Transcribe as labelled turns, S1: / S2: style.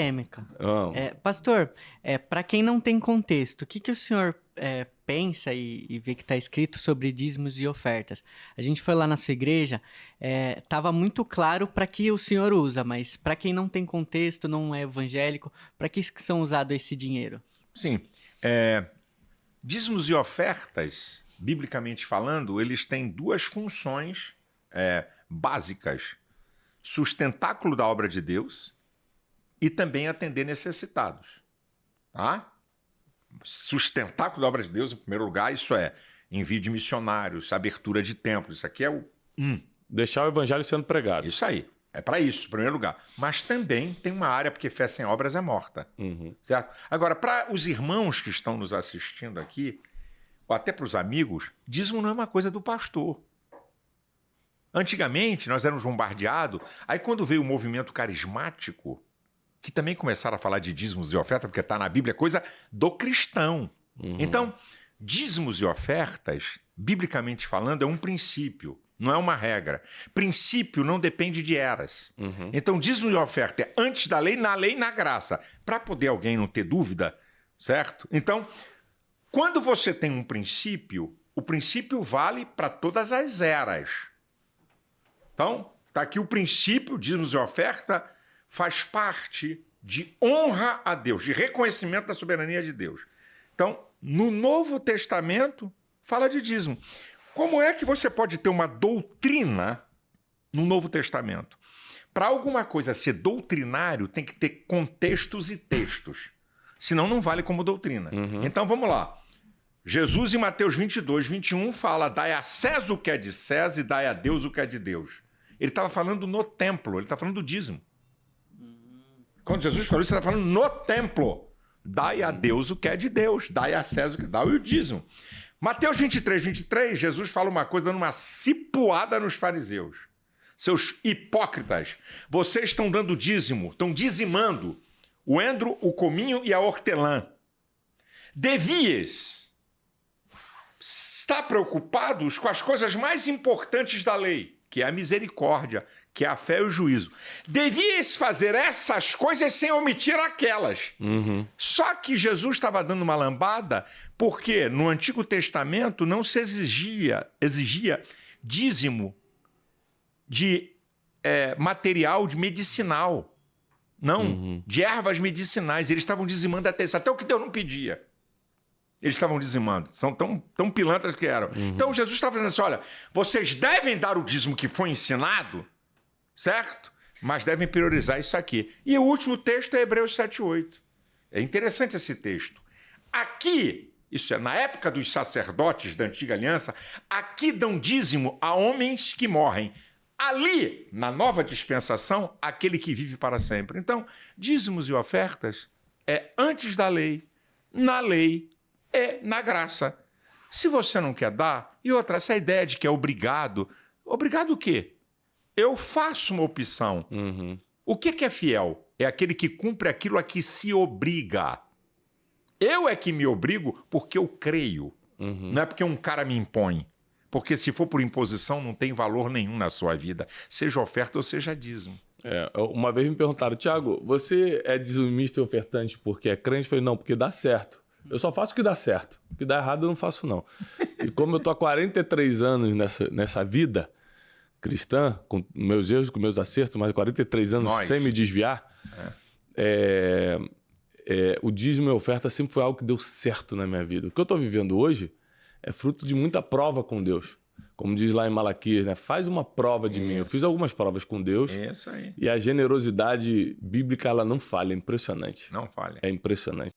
S1: polêmica.
S2: Não.
S1: Pastor, para quem não tem contexto, o que o senhor pensa e vê que está escrito sobre dízimos e ofertas? A gente foi lá na sua igreja, estava muito claro para que o senhor usa, mas para quem não tem contexto, não é evangélico, para que são usados esse dinheiro?
S3: Sim. Dízimos e ofertas, biblicamente falando, eles têm duas funções básicas: sustentáculo da obra de Deus e também atender necessitados. Tá? Sustentáculo da obra de Deus, em primeiro lugar, isso é envio de missionários, abertura de templos. Isso aqui é o...
S2: Deixar o evangelho sendo pregado.
S3: Isso aí. É para isso, em primeiro lugar. Mas também tem uma área, porque fé sem obras é morta. Certo? Agora, para os irmãos que estão nos assistindo aqui, ou até para os amigos, dízimo não é uma coisa do pastor. Antigamente, nós éramos bombardeados, aí quando veio o movimento carismático, que também começaram a falar de dízimos e ofertas, porque está na Bíblia, é coisa do cristão. Então, dízimos e ofertas, biblicamente falando, é um princípio, não é uma regra. Princípio não depende de eras. Então, dízimo e oferta é antes da lei, na graça. Para poder alguém não ter dúvida, certo? Então, quando você tem um princípio, o princípio vale para todas as eras. Então, está aqui o princípio, dízimos e oferta, faz parte de honra a Deus, de reconhecimento da soberania de Deus. Então, no Novo Testamento, fala de dízimo. Como é que você pode ter uma doutrina no Novo Testamento? Para alguma coisa ser doutrinário, tem que ter contextos e textos. Senão não vale como doutrina. Então, vamos lá. Jesus, em Mateus 22, 21, fala: dai a César o que é de César e dai a Deus o que é de Deus. Ele estava falando no templo, ele está falando do dízimo. Quando Jesus falou isso, ele está falando no templo. Dai a Deus o que é de Deus, dai a César o que é, dá o dízimo. Mateus 23, 23, Jesus fala uma coisa dando uma cipuada nos fariseus. Seus hipócritas, vocês estão dando dízimo, estão dizimando o endro, o cominho e a hortelã. Devias estar preocupados com as coisas mais importantes da lei, que é a misericórdia, que é a fé e o juízo. Devias fazer essas coisas sem omitir aquelas. Só que Jesus estava dando uma lambada porque no Antigo Testamento não se exigia dízimo de material de medicinal. Não, de ervas medicinais. Eles estavam dizimando até isso, até o que Deus não pedia. Eles estavam dizimando, são tão pilantras que eram. Então Jesus estava dizendo assim: olha, vocês devem dar o dízimo que foi ensinado, certo? Mas devem priorizar isso aqui. E o último texto é Hebreus 7:8. É interessante esse texto. Aqui, isso é na época dos sacerdotes da antiga aliança, aqui dão dízimo a homens que morrem. Ali, na nova dispensação, aquele que vive para sempre. Então, dízimos e ofertas é antes da lei, na lei, na graça. Se você não quer dar, e outra, essa ideia de que é obrigado. Obrigado o quê? Eu faço uma opção. O que é fiel? É aquele que cumpre aquilo a que se obriga. Eu é que me obrigo porque eu creio. Não é porque um cara me impõe. Porque se for por imposição, não tem valor nenhum na sua vida. Seja oferta ou seja dízimo.
S2: Uma vez me perguntaram: Tiago, você é dizimista e ofertante porque é crente? Eu falei: não, porque dá certo. Eu só faço o que dá certo. O que dá errado eu não faço, não. E como eu tô há 43 anos nessa vida cristã, com meus erros, com meus acertos, mas 43 anos sem me desviar, o dízimo e a oferta sempre foi algo que deu certo na minha vida. O que eu tô vivendo hoje é fruto de muita prova com Deus. Como diz lá em Malaquias, né? Faz uma prova de mim. Eu fiz algumas provas com Deus.
S3: Isso aí.
S2: E a generosidade bíblica, ela não falha. É impressionante.
S3: Não falha.
S2: É impressionante.